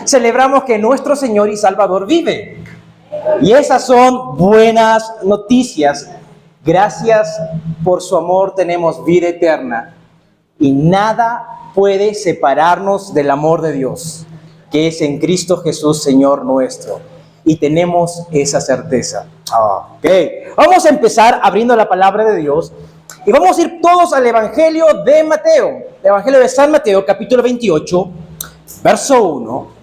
celebramos que nuestro Señor y Salvador vive. Y esas son buenas noticias. Gracias por su amor tenemos vida eterna. Y nada puede separarnos del amor de Dios, que es en Cristo Jesús, Señor nuestro. Y tenemos esa certeza. Ok, vamos a empezar abriendo la palabra de Dios. Y vamos a ir todos al Evangelio de Mateo. El Evangelio de San Mateo, capítulo 28, verso 1.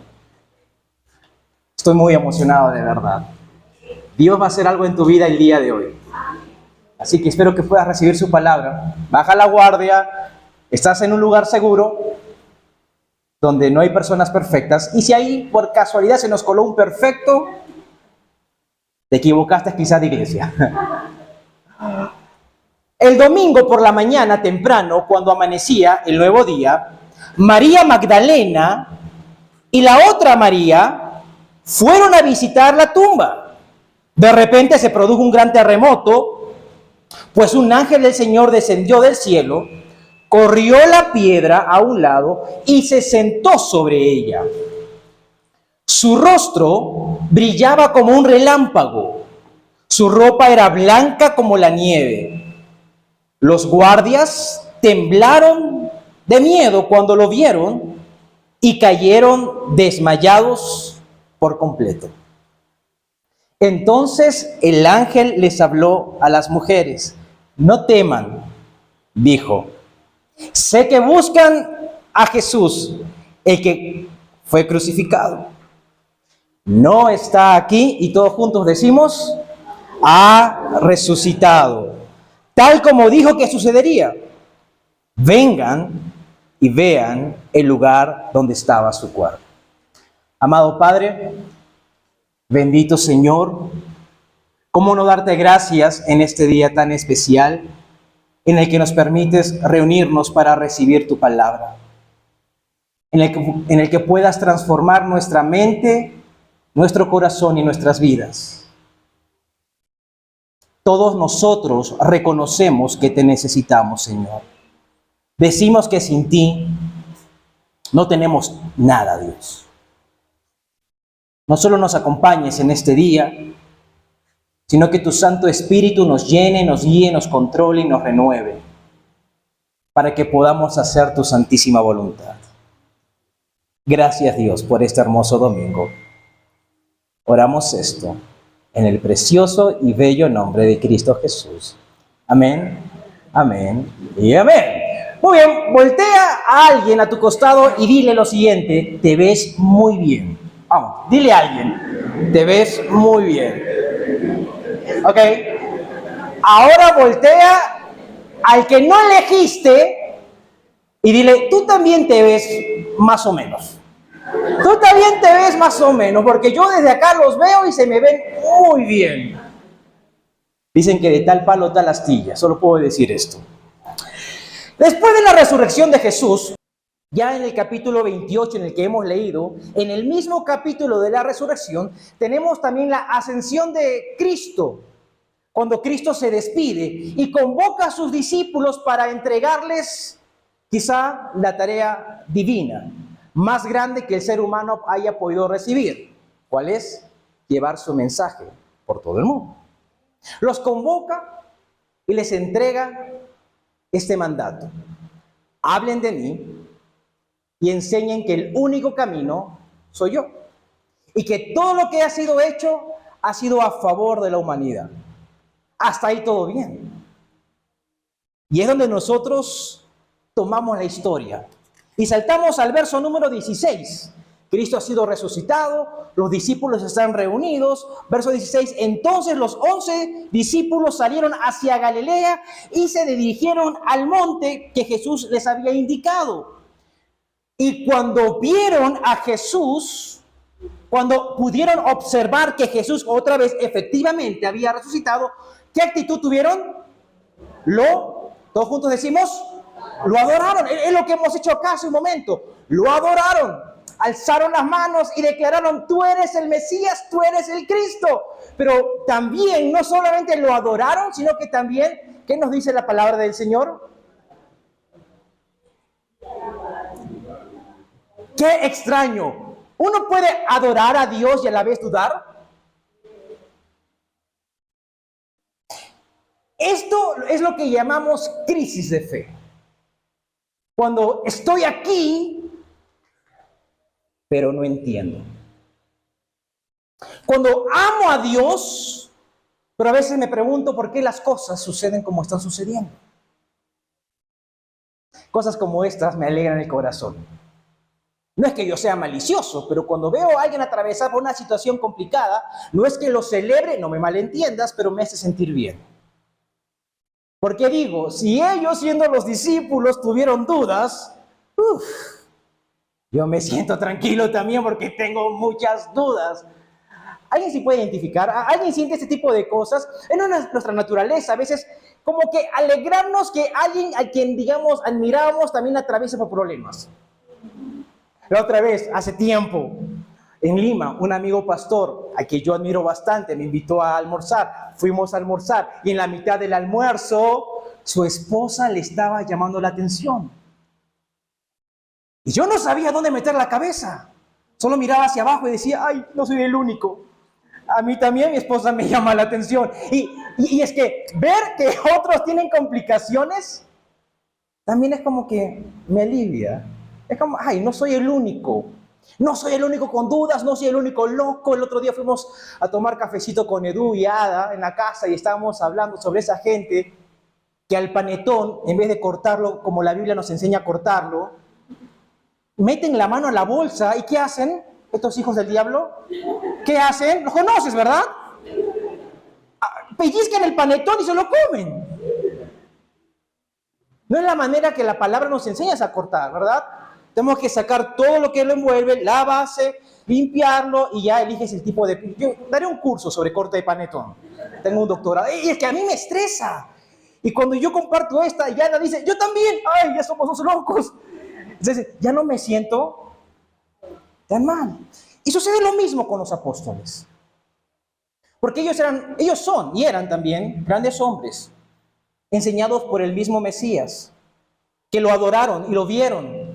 Estoy muy emocionado, de verdad. Dios va a hacer algo en tu vida el día de hoy. Así que espero que puedas recibir su palabra. Baja la guardia. Estás en un lugar seguro, donde no hay personas perfectas. Y si ahí por casualidad se nos coló un perfecto, te equivocaste quizás de iglesia. El domingo por la mañana temprano, cuando amanecía el nuevo día, María Magdalena y la otra María fueron a visitar la tumba. De repente se produjo un gran terremoto, pues un ángel del Señor descendió del cielo, corrió la piedra a un lado y se sentó sobre ella. Su rostro brillaba como un relámpago, su ropa era blanca como la nieve. Los guardias temblaron de miedo cuando lo vieron y cayeron desmayados por completo. Entonces el ángel les habló a las mujeres. No teman, dijo. Sé que buscan a Jesús, el que fue crucificado. No está aquí, y todos juntos decimos, ha resucitado, tal como dijo que sucedería. Vengan y vean el lugar donde estaba su cuerpo. Amado Padre, bendito Señor, ¿cómo no darte gracias en este día tan especial en el que nos permites reunirnos para recibir tu palabra? En el que puedas transformar nuestra mente, nuestro corazón y nuestras vidas. Todos nosotros reconocemos que te necesitamos, Señor. Decimos que sin ti no tenemos nada, Dios. No solo nos acompañes en este día, sino que tu Santo Espíritu nos llene, nos guíe, nos controle y nos renueve, para que podamos hacer tu santísima voluntad. Gracias, Dios, por este hermoso domingo. Oramos esto en el precioso y bello nombre de Cristo Jesús. Amén, amén y amén. Muy bien, voltea a alguien a tu costado y dile lo siguiente: te ves muy bien. Vamos, dile a alguien, te ves muy bien. Ok, ahora voltea al que no elegiste y dile, tú también te ves más o menos. Tú también te ves más o menos, porque yo desde acá los veo y se me ven muy bien. Dicen que de tal palo tal astilla, solo puedo decir esto. Después de la resurrección de Jesús, ya en el capítulo 28 en el que hemos leído, en el mismo capítulo de la resurrección, tenemos también la ascensión de Cristo, cuando Cristo se despide y convoca a sus discípulos para entregarles quizá la tarea divina más grande que el ser humano haya podido recibir. ¿Cuál es? Llevar su mensaje por todo el mundo. Los convoca y les entrega este mandato. Hablen de mí y enseñen que el único camino soy yo. Y que todo lo que ha sido hecho ha sido a favor de la humanidad. Hasta ahí todo bien. Y es donde nosotros tomamos la historia. Y saltamos al verso número 16. Cristo ha sido resucitado, los discípulos están reunidos. Verso 16, entonces los 11 discípulos salieron hacia Galilea y se dirigieron al monte que Jesús les había indicado. Y cuando vieron a Jesús, cuando pudieron observar que Jesús otra vez efectivamente había resucitado, ¿qué actitud tuvieron? Todos juntos decimos, lo adoraron. Es lo que hemos hecho acá hace un momento. Lo adoraron, alzaron las manos y declararon, tú eres el Mesías, tú eres el Cristo. Pero también, no solamente lo adoraron, sino que también, ¿qué nos dice la palabra del Señor? Qué extraño. ¿Uno puede adorar a Dios y a la vez dudar? Esto es lo que llamamos crisis de fe. Cuando estoy aquí, pero no entiendo. Cuando amo a Dios, pero a veces me pregunto por qué las cosas suceden como están sucediendo. Cosas como estas me alegran el corazón. No es que yo sea malicioso, pero cuando veo a alguien atravesar por una situación complicada, no es que lo celebre, no me malentiendas, pero me hace sentir bien. Porque digo, si ellos siendo los discípulos tuvieron dudas, yo me siento tranquilo también porque tengo muchas dudas. ¿Alguien se puede identificar? ¿Alguien siente este tipo de cosas? Es nuestra naturaleza, a veces como que alegrarnos que alguien a quien, digamos, admiramos también atraviesa por problemas. La otra vez, hace tiempo, en Lima, un amigo pastor, a quien yo admiro bastante, me invitó a almorzar. Fuimos a almorzar y en la mitad del almuerzo, su esposa le estaba llamando la atención. Y yo no sabía dónde meter la cabeza. Solo miraba hacia abajo y decía, ay, no soy el único. A mí también mi esposa me llama la atención. Y es que ver que otros tienen complicaciones, también es como que me alivia. Es como, ay, no soy el único. No soy el único con dudas, no soy el único loco. El otro día fuimos a tomar cafecito con Edu y Ada en la casa y estábamos hablando sobre esa gente que al panetón, en vez de cortarlo como la Biblia nos enseña a cortarlo, meten la mano a la bolsa y ¿qué hacen estos hijos del diablo? ¿Qué hacen? Los conoces, ¿verdad? Pellizcan el panetón y se lo comen. No es la manera que la palabra nos enseña a cortar, ¿verdad? Tenemos que sacar todo lo que lo envuelve, la base, limpiarlo y ya eliges el tipo de... Yo daré un curso sobre corte de panetón. Tengo un doctorado. Y es que a mí me estresa. Y cuando yo comparto esta, ya la dice, yo también. Ay, ya somos dos locos. Entonces, ya no me siento tan mal. Y sucede lo mismo con los apóstoles. Porque ellos son y eran también grandes hombres, enseñados por el mismo Mesías, que lo adoraron y lo vieron,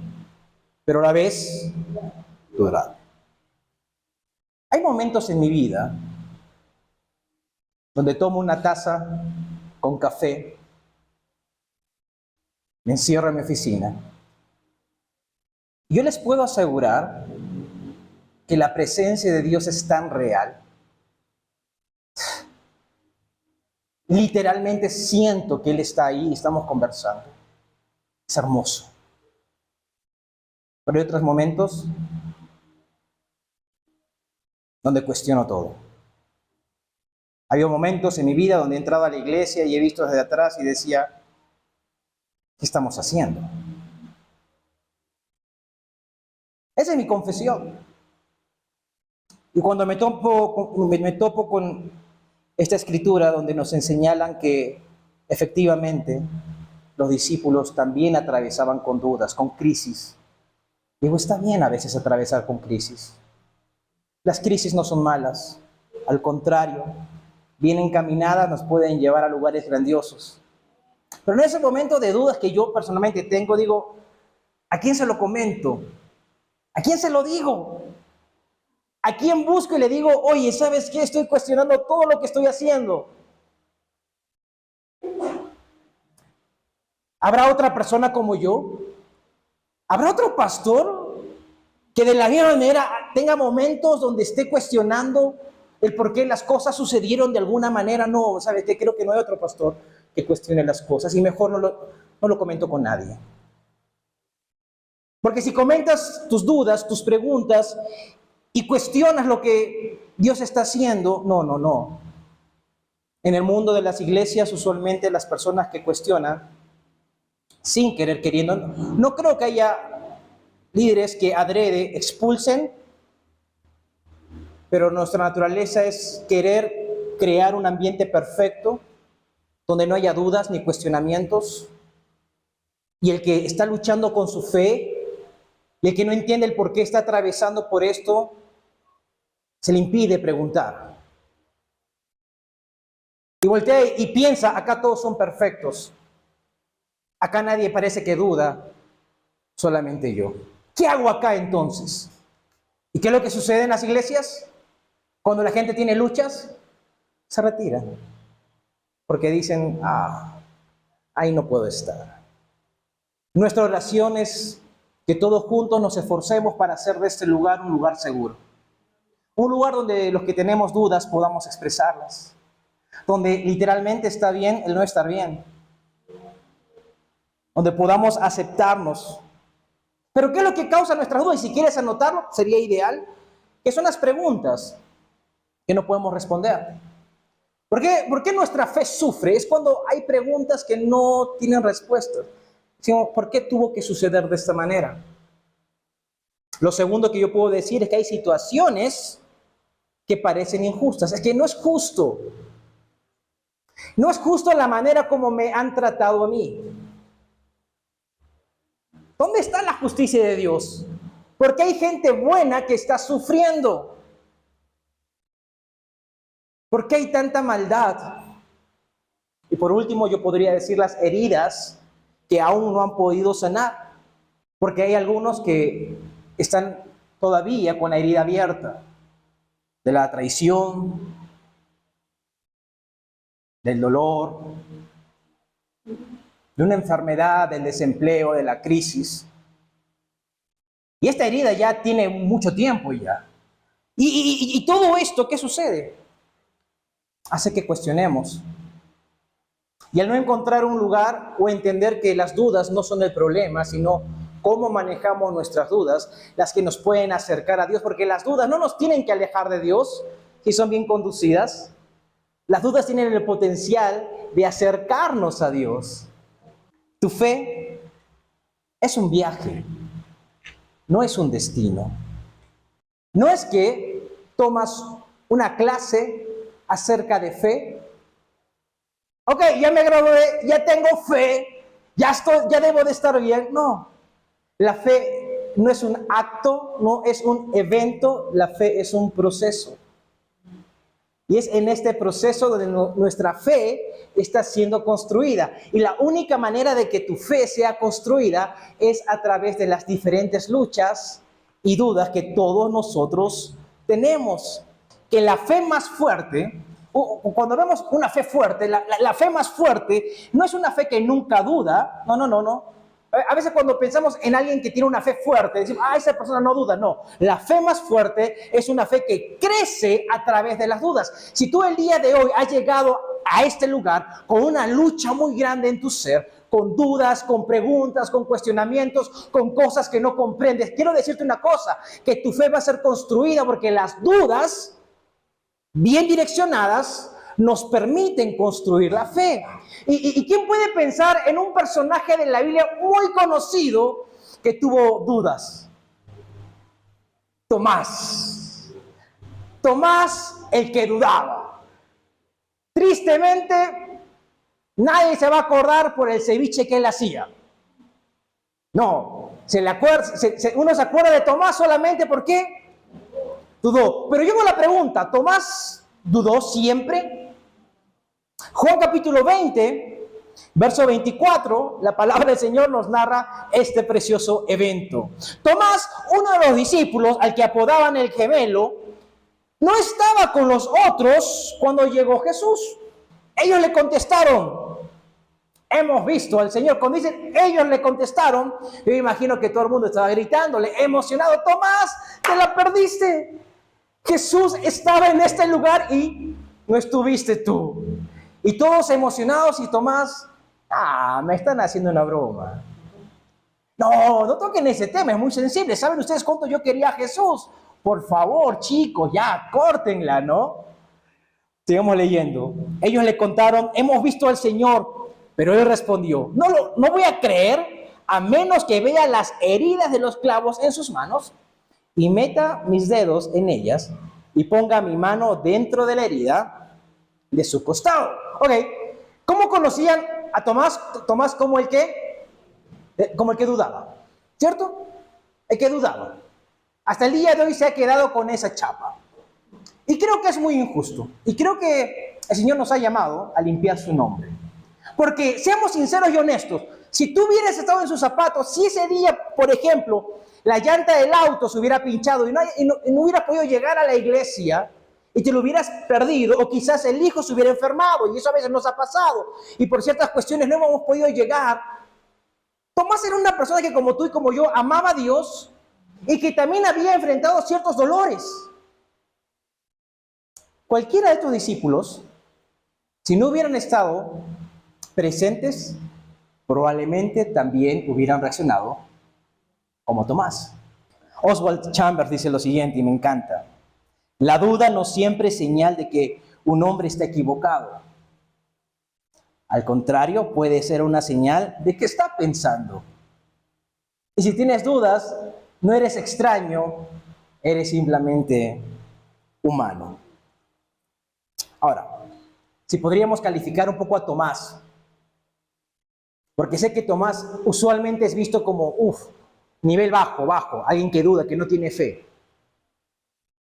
pero a la vez dudaron. Hay momentos en mi vida donde tomo una taza con café, me encierro en mi oficina. Yo les puedo asegurar que la presencia de Dios es tan real. Literalmente siento que Él está ahí y estamos conversando. Es hermoso. Pero hay otros momentos donde cuestiono todo. Ha habido momentos en mi vida donde he entrado a la iglesia y he visto desde atrás y decía, ¿qué estamos haciendo? Esa es mi confesión. Y cuando me topo con esta escritura donde nos señalan que efectivamente los discípulos también atravesaban con dudas, con crisis. Digo, está bien a veces atravesar con crisis. Las crisis no son malas, al contrario, bien encaminadas nos pueden llevar a lugares grandiosos. Pero en ese momento de dudas que yo personalmente tengo, digo, ¿a quién se lo comento? ¿A quién se lo digo? ¿A quién busco y le digo, oye, ¿sabes qué? Estoy cuestionando todo lo que estoy haciendo. ¿Habrá otra persona como yo? ¿Habrá otro pastor que de la misma manera tenga momentos donde esté cuestionando el por qué las cosas sucedieron de alguna manera? No, ¿sabes qué? Creo que no hay otro pastor que cuestione las cosas y mejor no lo comento con nadie. Porque si comentas tus dudas, tus preguntas y cuestionas lo que Dios está haciendo, no. En el mundo de las iglesias, usualmente las personas que cuestionan, sin querer queriendo, no creo que haya líderes que adrede expulsen, pero nuestra naturaleza es querer crear un ambiente perfecto, donde no haya dudas ni cuestionamientos, y el que está luchando con su fe, y el que no entiende el por qué está atravesando por esto, se le impide preguntar. Y voltea y piensa, acá todos son perfectos. Acá nadie parece que duda, solamente yo. ¿Qué hago acá entonces? ¿Y qué es lo que sucede en las iglesias? Cuando la gente tiene luchas, se retira. Porque dicen, ahí no puedo estar. Nuestra oración es que todos juntos nos esforcemos para hacer de este lugar un lugar seguro. Un lugar donde los que tenemos dudas podamos expresarlas. Donde literalmente está bien el no estar bien. Donde podamos aceptarnos. Pero ¿qué es lo que causa nuestras dudas? Y si quieres anotarlo, sería ideal. Que son las preguntas que no podemos responder. ¿Por qué nuestra fe sufre? Es cuando hay preguntas que no tienen respuesta. Sino, ¿por qué tuvo que suceder de esta manera? Lo segundo que yo puedo decir es que hay situaciones que parecen injustas. Es que no es justo. No es justo la manera como me han tratado a mí. ¿Dónde está la justicia de Dios? Porque hay gente buena que está sufriendo. ¿Por qué hay tanta maldad? Y por último, yo podría decir las heridas que aún no han podido sanar. Porque hay algunos que están todavía con la herida abierta de la traición, del dolor, de una enfermedad, del desempleo, de la crisis. Y esta herida ya tiene mucho tiempo ya. Y todo esto, ¿qué sucede? Hace que cuestionemos. Y al no encontrar un lugar o entender que las dudas no son el problema, sino cómo manejamos nuestras dudas, las que nos pueden acercar a Dios, porque las dudas no nos tienen que alejar de Dios si son bien conducidas. Las dudas tienen el potencial de acercarnos a Dios. Tu fe es un viaje, no es un destino. No es que tomas una clase acerca de fe. Ok, ya me gradué, ya tengo fe, ya debo de estar bien. No, la fe no es un acto, no es un evento, la fe es un proceso. Y es en este proceso donde nuestra fe está siendo construida. Y la única manera de que tu fe sea construida es a través de las diferentes luchas y dudas que todos nosotros tenemos. Que la fe más fuerte, cuando vemos una fe fuerte, la fe más fuerte no es una fe que nunca duda. No. A veces cuando pensamos en alguien que tiene una fe fuerte, decimos, esa persona no duda. No, la fe más fuerte es una fe que crece a través de las dudas. Si tú el día de hoy has llegado a este lugar con una lucha muy grande en tu ser, con dudas, con preguntas, con cuestionamientos, con cosas que no comprendes, quiero decirte una cosa, que tu fe va a ser construida porque las dudas, bien direccionadas, nos permiten construir la fe. ¿Y quién puede pensar en un personaje de la Biblia muy conocido que tuvo dudas? Tomás. Tomás, el que dudaba. Tristemente, nadie se va a acordar por el ceviche que él hacía. No, uno se acuerda de Tomás solamente porque dudó. Pero yo hago la pregunta, ¿Tomás dudó siempre? Juan capítulo 20, verso 24, la palabra del Señor nos narra este precioso evento. Tomás, uno de los discípulos al que apodaban el gemelo, no estaba con los otros cuando llegó Jesús. Ellos le contestaron, hemos visto al Señor. Cuando dicen ellos le contestaron, yo imagino que todo el mundo estaba gritándole, emocionado, Tomás, te la perdiste. Jesús estaba en este lugar y no estuviste tú. Y todos emocionados y Tomás, me están haciendo una broma. No toquen ese tema, es muy sensible. ¿Saben ustedes cuánto yo quería a Jesús? Por favor, chicos, ya, córtenla, ¿no? Sigamos leyendo. Ellos le contaron, hemos visto al Señor, pero él respondió, no voy a creer a menos que vea las heridas de los clavos en sus manos y meta mis dedos en ellas y ponga mi mano dentro de la herida de su costado. Ok, ¿cómo conocían a Tomás? Tomás como el que dudaba, ¿cierto? El que dudaba. Hasta el día de hoy se ha quedado con esa chapa. Y creo que es muy injusto. Y creo que el Señor nos ha llamado a limpiar su nombre. Porque seamos sinceros y honestos, si tú hubieras estado en sus zapatos, si ese día, por ejemplo, la llanta del auto se hubiera pinchado y no hubieras podido llegar a la iglesia y te lo hubieras perdido, o quizás el hijo se hubiera enfermado, y eso a veces nos ha pasado, y por ciertas cuestiones no hemos podido llegar. Tomás era una persona que, como tú y como yo, amaba a Dios y que también había enfrentado ciertos dolores. Cualquiera de estos discípulos, si no hubieran estado presentes, probablemente también hubieran reaccionado como Tomás. Oswald Chambers dice lo siguiente, y me encanta: la duda no siempre es señal de que un hombre está equivocado. Al contrario, puede ser una señal de que está pensando. Y si tienes dudas, no eres extraño, eres simplemente humano. Ahora, si podríamos calificar un poco a Tomás, porque sé que Tomás usualmente es visto como, nivel bajo, alguien que duda, que no tiene fe.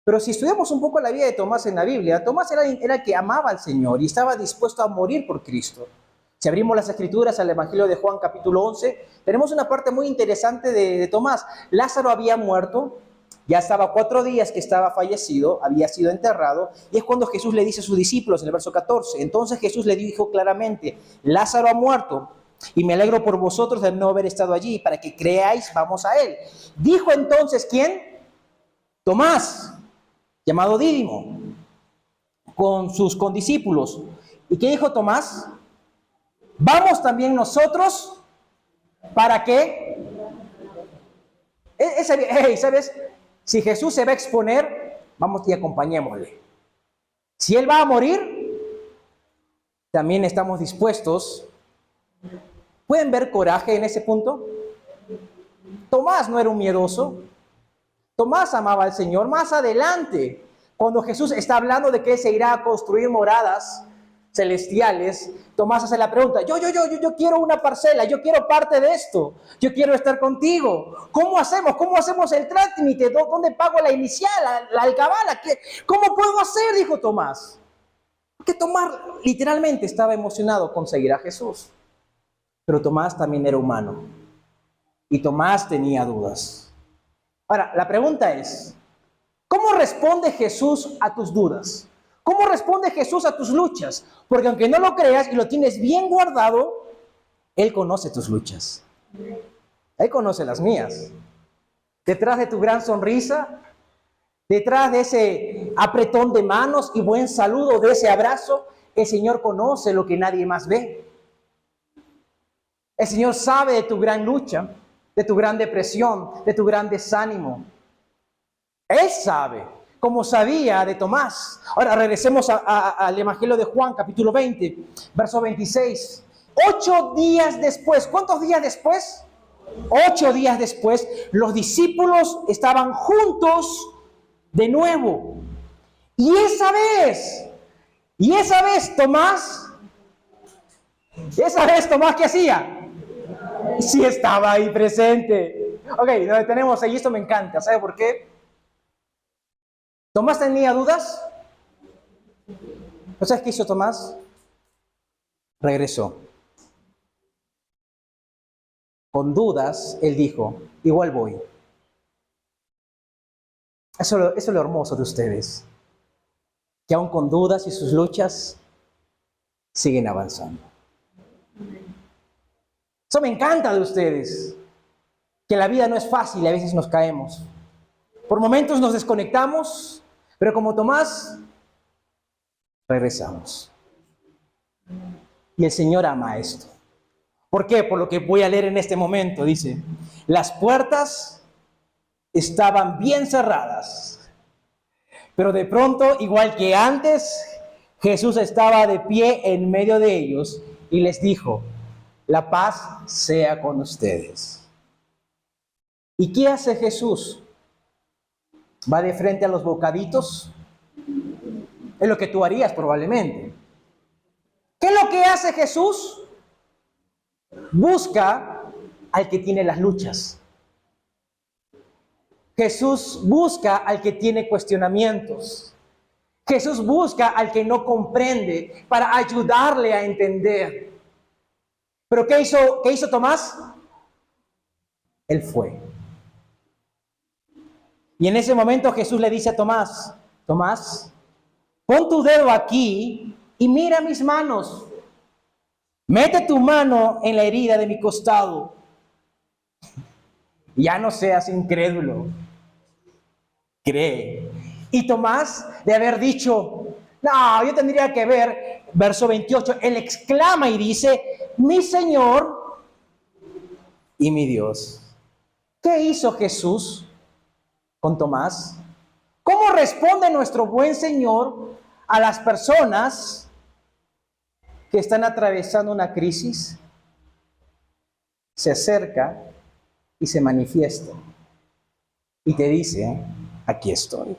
Pero si estudiamos un poco la vida de Tomás en la Biblia, Tomás era el que amaba al Señor y estaba dispuesto a morir por Cristo. Si abrimos las Escrituras al Evangelio de Juan capítulo 11, tenemos una parte muy interesante de Tomás. Lázaro había muerto, ya estaba 4 días que estaba fallecido, había sido enterrado, y es cuando Jesús le dice a sus discípulos en el verso 14, entonces Jesús le dijo claramente, Lázaro ha muerto, y me alegro por vosotros de no haber estado allí, para que creáis, vamos a él. Dijo entonces, ¿quién? Tomás, llamado Dídimo, con sus condiscípulos. ¿Y qué dijo Tomás? Vamos también nosotros, ¿para qué? ¿Sabes? Si Jesús se va a exponer, vamos y acompañémosle. Si Él va a morir, también estamos dispuestos. ¿Pueden ver coraje en ese punto? Tomás no era un miedoso. Tomás amaba al Señor. Más adelante, cuando Jesús está hablando de que Él se irá a construir moradas celestiales, Tomás hace la pregunta, yo quiero una parcela, yo quiero parte de esto, yo quiero estar contigo. ¿Cómo hacemos? ¿Cómo hacemos el trámite? ¿Dónde pago la inicial, la alcabala? ¿Cómo puedo hacer? Dijo Tomás. Porque Tomás literalmente estaba emocionado con seguir a Jesús. Pero Tomás también era humano. Y Tomás tenía dudas. Ahora, la pregunta es, ¿cómo responde Jesús a tus dudas? ¿Cómo responde Jesús a tus luchas? Porque aunque no lo creas y lo tienes bien guardado, Él conoce tus luchas. Él conoce las mías. Detrás de tu gran sonrisa, detrás de ese apretón de manos y buen saludo, de ese abrazo, el Señor conoce lo que nadie más ve. El Señor sabe de tu gran lucha, de tu gran depresión, de tu gran desánimo. Él sabe, como sabía de Tomás. Ahora regresemos al Evangelio de Juan, capítulo 20, verso 26. 8 días después, ¿cuántos días después? 8 días después, los discípulos estaban juntos de nuevo. Y esa vez Tomás, ¿qué hacía? Sí estaba ahí presente. Ok, lo detenemos ahí, esto me encanta. ¿Sabe por qué? ¿Tomás tenía dudas? ¿No sabes qué hizo Tomás? Regresó. Con dudas, él dijo, igual voy. Eso es lo hermoso de ustedes. Que aún con dudas y sus luchas, siguen avanzando. Eso me encanta de ustedes. Que la vida no es fácil y a veces nos caemos. Por momentos nos desconectamos, pero como Tomás, regresamos. Y el Señor ama esto. ¿Por qué? Por lo que voy a leer en este momento. Dice, las puertas estaban bien cerradas, pero de pronto, igual que antes, Jesús estaba de pie en medio de ellos y les dijo, la paz sea con ustedes. ¿Y qué hace Jesús? ¿Va de frente a los bocaditos? Es lo que tú harías probablemente. ¿Qué es lo que hace Jesús? Busca al que tiene las luchas. Jesús busca al que tiene cuestionamientos. Jesús busca al que no comprende para ayudarle a entender. ¿Pero qué hizo Tomás? Él fue. Y en ese momento Jesús le dice a Tomás, Tomás, pon tu dedo aquí y mira mis manos. Mete tu mano en la herida de mi costado. Ya no seas incrédulo. Cree. Y Tomás, de haber dicho, no, yo tendría que ver, verso 28, él exclama y dice, mi Señor y mi Dios. ¿Qué hizo Jesús con Tomás? ¿Cómo responde nuestro buen Señor a las personas que están atravesando una crisis? Se acerca y se manifiesta y te dice, aquí estoy.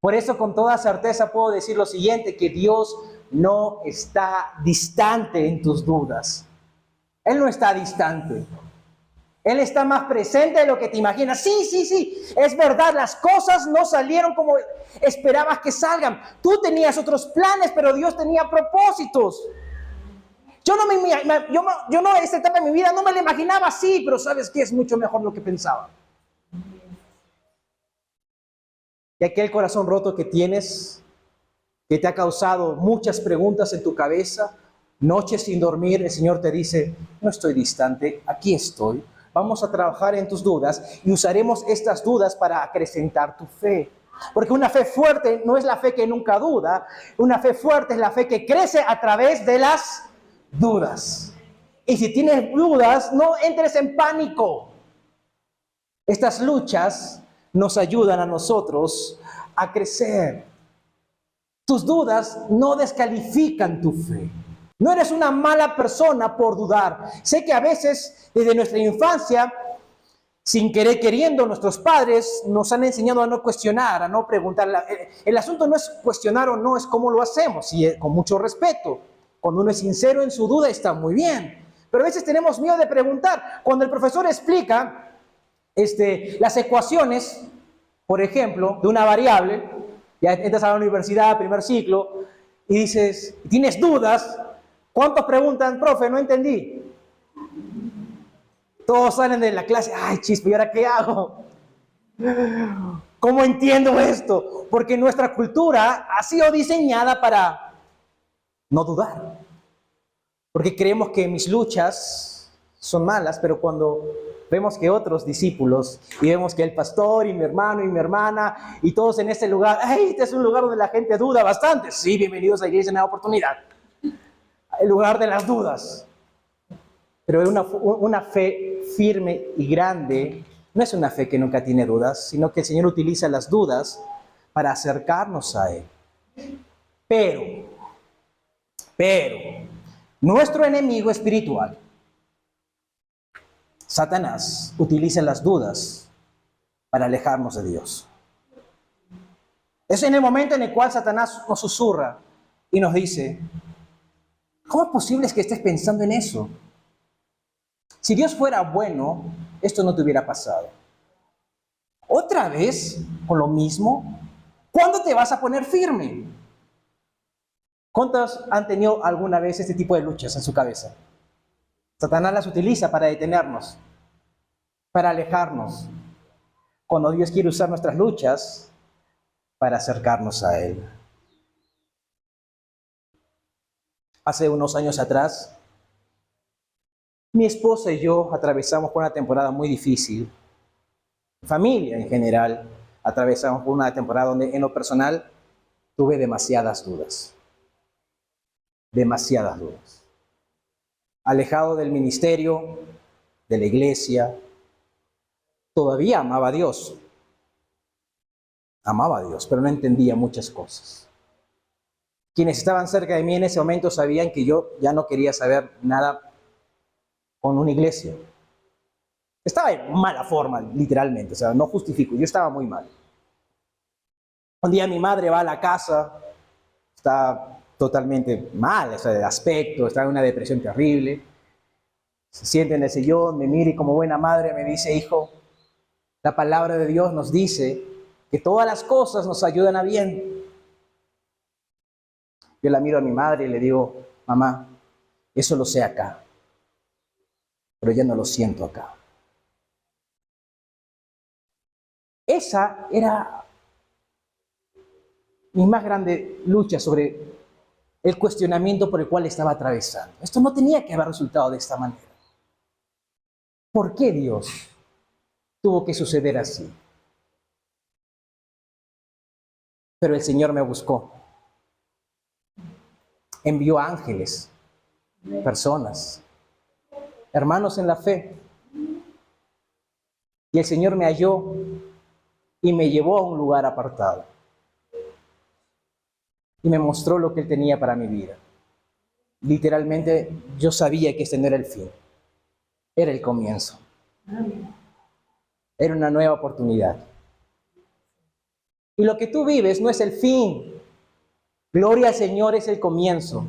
Por eso con toda certeza puedo decir lo siguiente, que Dios no está distante en tus dudas. Él no está distante. Él está más presente de lo que te imaginas. Sí, es verdad, las cosas no salieron como esperabas que salgan. Tú tenías otros planes, pero Dios tenía propósitos. Yo no, esta etapa de mi vida no me la imaginaba así, pero ¿sabes qué? Es mucho mejor lo que pensaba. Y aquel corazón roto que tienes, que te ha causado muchas preguntas en tu cabeza, noches sin dormir, el Señor te dice, no estoy distante, aquí estoy. Vamos a trabajar en tus dudas y usaremos estas dudas para acrecentar tu fe. Porque una fe fuerte no es la fe que nunca duda, una fe fuerte es la fe que crece a través de las dudas. Y si tienes dudas, no entres en pánico. Estas luchas nos ayudan a nosotros a crecer. Tus dudas no descalifican tu fe. No eres una mala persona por dudar. Sé que a veces, desde nuestra infancia, sin querer queriendo, nuestros padres nos han enseñado a no cuestionar, a no preguntar. El asunto no es cuestionar o no, es cómo lo hacemos, y con mucho respeto. Cuando uno es sincero en su duda, está muy bien. Pero a veces tenemos miedo de preguntar. Cuando el profesor explica las ecuaciones, por ejemplo, de una variable, ya entras a la universidad, primer ciclo, y dices, tienes dudas, ¿cuántos preguntan, profe? No entendí. Todos salen de la clase, ay, chispa, ¿y ahora qué hago? ¿Cómo entiendo esto? Porque nuestra cultura ha sido diseñada para no dudar. Porque creemos que mis luchas son malas, pero cuando vemos que otros discípulos, y vemos que el pastor, y mi hermano, y mi hermana, y todos en este lugar, ¡ay, este es un lugar donde la gente duda bastante! Sí, bienvenidos a Iglesia Nueva Oportunidad. El lugar de las dudas. Pero una fe firme y grande no es una fe que nunca tiene dudas, sino que el Señor utiliza las dudas para acercarnos a Él. Pero, nuestro enemigo espiritual, Satanás, utiliza las dudas para alejarnos de Dios. Es en el momento en el cual Satanás nos susurra y nos dice, ¿cómo es posible que estés pensando en eso? Si Dios fuera bueno, esto no te hubiera pasado. ¿Otra vez con lo mismo? ¿Cuándo te vas a poner firme? ¿Cuántos han tenido alguna vez este tipo de luchas en su cabeza? Satanás las utiliza para detenernos, para alejarnos, cuando Dios quiere usar nuestras luchas para acercarnos a Él. Hace unos años atrás, mi esposa y yo atravesamos por una temporada muy difícil. Familia en general, atravesamos por una temporada donde en lo personal tuve demasiadas dudas. Demasiadas dudas. Alejado del ministerio, de la iglesia, todavía amaba a Dios. Amaba a Dios, pero no entendía muchas cosas. Quienes estaban cerca de mí en ese momento sabían que yo ya no quería saber nada con una iglesia. Estaba en mala forma, literalmente, o sea, no justifico, yo estaba muy mal. Un día mi madre va a la casa, está totalmente mal, o sea, de aspecto, está en una depresión terrible. Se siente en el sillón, me mira y como buena madre me dice, hijo, la palabra de Dios nos dice que todas las cosas nos ayudan a bien. Yo la miro a mi madre y le digo, mamá, eso lo sé acá, pero ya no lo siento acá. Esa era mi más grande lucha sobre el cuestionamiento por el cual estaba atravesando. Esto no tenía que haber resultado de esta manera. ¿Por qué Dios tuvo que suceder así? Pero el Señor me buscó. Envió ángeles, personas, hermanos en la fe. Y el Señor me halló y me llevó a un lugar apartado. Y me mostró lo que Él tenía para mi vida. Literalmente, yo sabía que este no era el fin. Era el comienzo. Era una nueva oportunidad. Y lo que tú vives no es el fin. Gloria al Señor es el comienzo.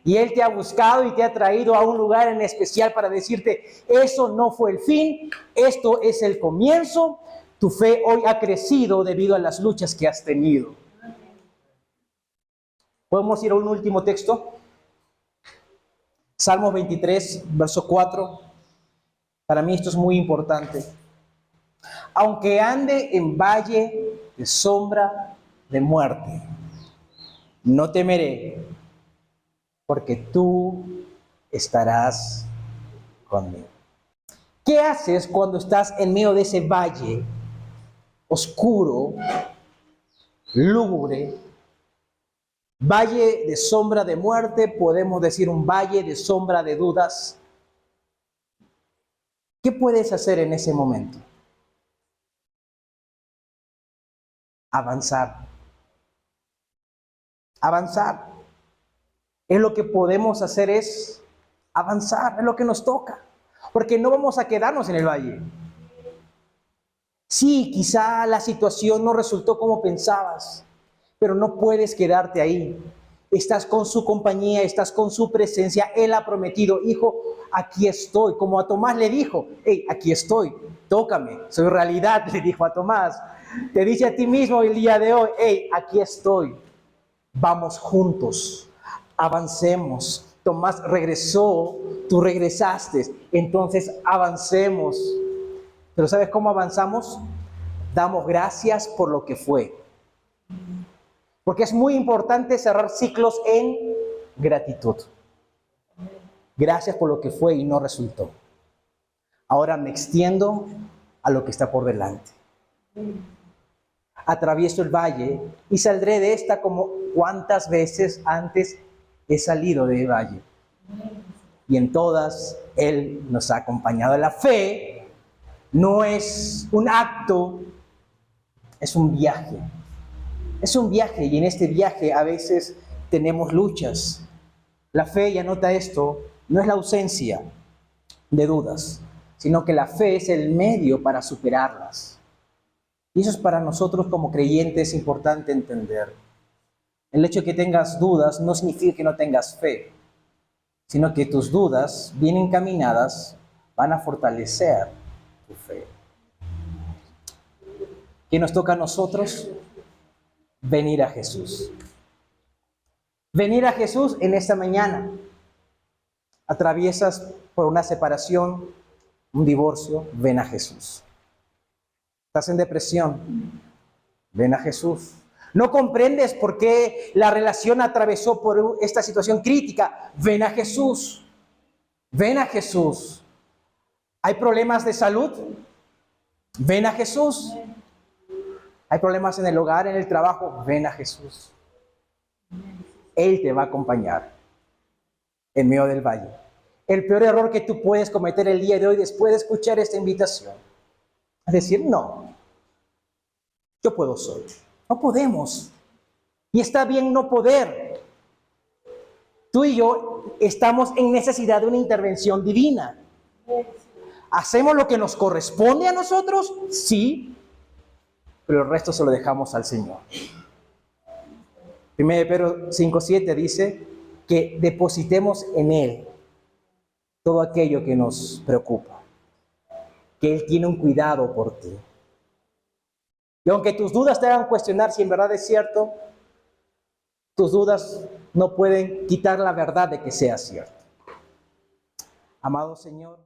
Y Él te ha buscado y te ha traído a un lugar en especial para decirte, eso no fue el fin, esto es el comienzo. Tu fe hoy ha crecido debido a las luchas que has tenido. ¿Podemos ir a un último texto? Salmo 23, verso 4. Para mí esto es muy importante. Aunque ande en valle de sombra de muerte, no temeré, porque tú estarás conmigo. ¿Qué haces cuando estás en medio de ese valle oscuro, lúgubre, valle de sombra de muerte? Podemos decir un valle de sombra de dudas. ¿Qué puedes hacer en ese momento? Avanzar. Avanzar. Es lo que podemos hacer, es avanzar, es lo que nos toca. Porque no vamos a quedarnos en el valle. Sí, quizá la situación no resultó como pensabas, pero no puedes quedarte ahí. Estás con su compañía, estás con su presencia. Él ha prometido, hijo, aquí estoy. Como a Tomás le dijo, hey, aquí estoy, tócame, soy realidad, le dijo a Tomás. Te dice a ti mismo el día de hoy, hey, aquí estoy. Vamos juntos, avancemos. Tomás regresó, tú regresaste, entonces avancemos. Pero ¿sabes cómo avanzamos? Damos gracias por lo que fue. Porque es muy importante cerrar ciclos en gratitud. Gracias por lo que fue y no resultó. Ahora me extiendo a lo que está por delante. Atravieso el valle y saldré de esta como cuántas veces antes he salido del valle. Y en todas Él nos ha acompañado. La fe no es un acto, es un viaje. Es un viaje y en este viaje a veces tenemos luchas. La fe, y anota esto, no es la ausencia de dudas, sino que la fe es el medio para superarlas. Y eso es para nosotros como creyentes importante entender. El hecho de que tengas dudas no significa que no tengas fe, sino que tus dudas bien encaminadas van a fortalecer tu fe. ¿Qué nos toca a nosotros? Venir a Jesús. Venir a Jesús en esta mañana. Atraviesas por una separación, un divorcio, ven a Jesús. Estás en depresión, ven a Jesús. No comprendes por qué la relación atravesó por esta situación crítica, ven a Jesús. Ven a Jesús. ¿Hay problemas de salud? Ven a Jesús. ¿Hay problemas en el hogar, en el trabajo? Ven a Jesús. Él te va a acompañar en medio del valle. El peor error que tú puedes cometer el día de hoy después de escuchar esta invitación es decir, no, yo puedo solo. No podemos. Y está bien no poder. Tú y yo estamos en necesidad de una intervención divina. ¿Hacemos lo que nos corresponde a nosotros? Sí, pero el resto se lo dejamos al Señor. 1 Pedro 5:7 dice que depositemos en Él todo aquello que nos preocupa, que Él tiene un cuidado por ti. Y aunque tus dudas te hagan cuestionar si en verdad es cierto, tus dudas no pueden quitar la verdad de que sea cierto. Amado Señor,